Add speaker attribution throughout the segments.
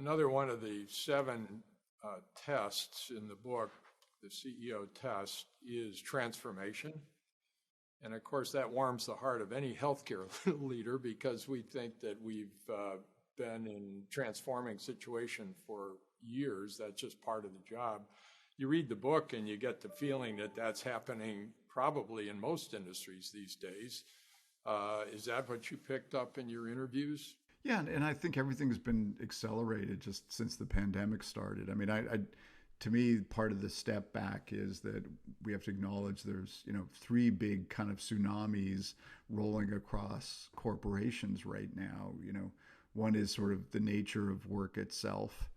Speaker 1: Another one of the seven tests in the book, the CEO test, is transformation. And of course, that warms the heart of any healthcare leader because we think that we've been in transforming situation for years. That's just part of the job. You read the book and you get the feeling that that's happening probably in most industries these days. Is that what you picked up in your interviews?
Speaker 2: Yeah, and I think everything's been accelerated just since the pandemic started. I mean, to me, part of the step back is that we have to acknowledge there's, three big kind of tsunamis rolling across corporations right now. One is sort of the nature of work itself,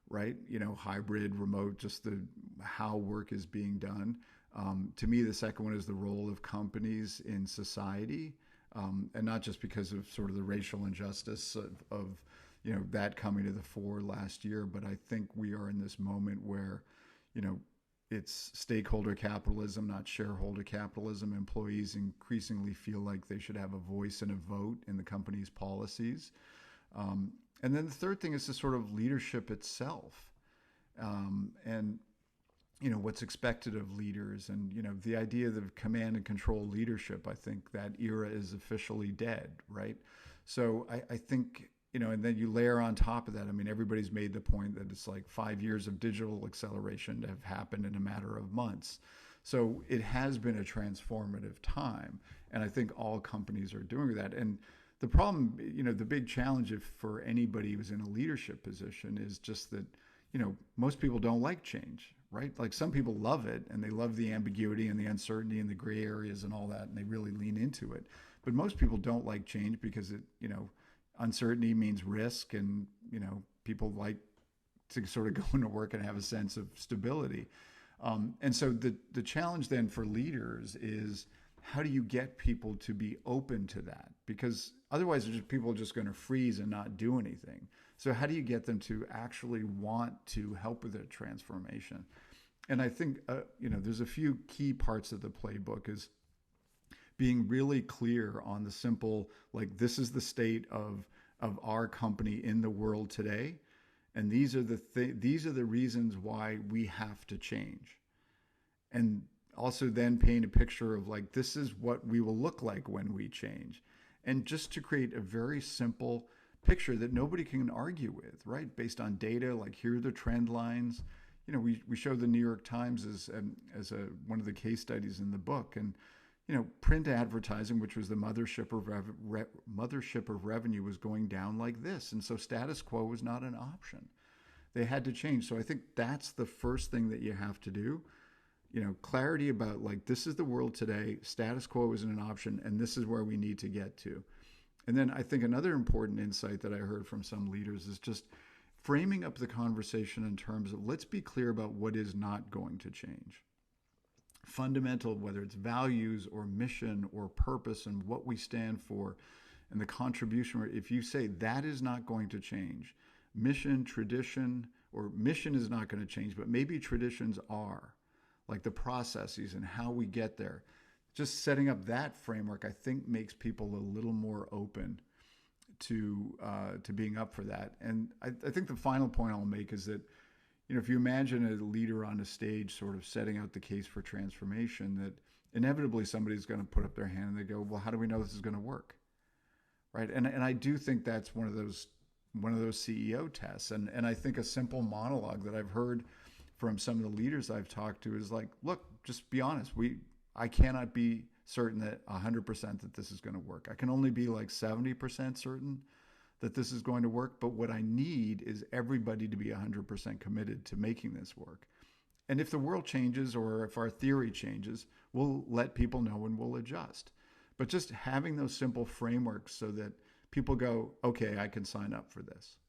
Speaker 2: right? Hybrid, remote, just how work is being done. To me, the second one is the role of companies in society, and not just because of sort of the racial injustice of that coming to the fore last year, but I think we are in this moment where, it's stakeholder capitalism, not shareholder capitalism. Employees increasingly feel like they should have a voice and a vote in the company's policies. And then the third thing is the sort of leadership itself. And what's expected of leaders, and the idea of command and control leadership. I think that era is officially dead, right? So I think and then you layer on top of that. I mean, everybody's made the point that it's like 5 years of digital acceleration have happened in a matter of months. So it has been a transformative time, and I think all companies are doing that. And the problem, the big challenge for anybody who's in a leadership position is just that most people don't like change, right? Like some people love it and they love the ambiguity and the uncertainty and the gray areas and all that, and they really lean into it. But most people don't like change because it, uncertainty means risk, and, people like to sort of go into work and have a sense of stability. And so the challenge then for leaders is, how do you get people to be open to that? Because otherwise people are just going to freeze and not do anything. So how do you get them to actually want to help with their transformation? And I think, there's a few key parts of the playbook is being really clear on the simple, like, this is the state of our company in the world today. And these are the reasons why we have to change. And also then paint a picture of, like, this is what we will look like when we change. And just to create a very simple picture that nobody can argue with, right? Based on data, like, here are the trend lines. We show the New York Times as one of the case studies in the book. And, print advertising, which was the mothership of revenue, was going down like this. And so status quo was not an option. They had to change. So I think that's the first thing that you have to do. Clarity about, like, this is the world today, status quo isn't an option, and this is where we need to get to. And then I think another important insight that I heard from some leaders is just framing up the conversation in terms of, let's be clear about what is not going to change. Fundamental, whether it's values or mission or purpose and what we stand for and the contribution, if you say that is not going to change, mission, tradition, or mission is not going to change, but maybe traditions are, like the processes and how we get there. Just setting up that framework, I think, makes people a little more open to being up for that. And I think the final point I'll make is that, if you imagine a leader on a stage sort of setting out the case for transformation, that inevitably somebody's going to put up their hand and they go, well, how do we know this is going to work? Right. And I do think that's one of those CEO tests. And I think a simple monologue that I've heard from some of the leaders I've talked to is like, look, just be honest. I cannot be certain that 100% that this is going to work. I can only be like 70% certain that this is going to work. But what I need is everybody to be 100% committed to making this work. And if the world changes or if our theory changes, we'll let people know and we'll adjust. But just having those simple frameworks so that people go, okay, I can sign up for this.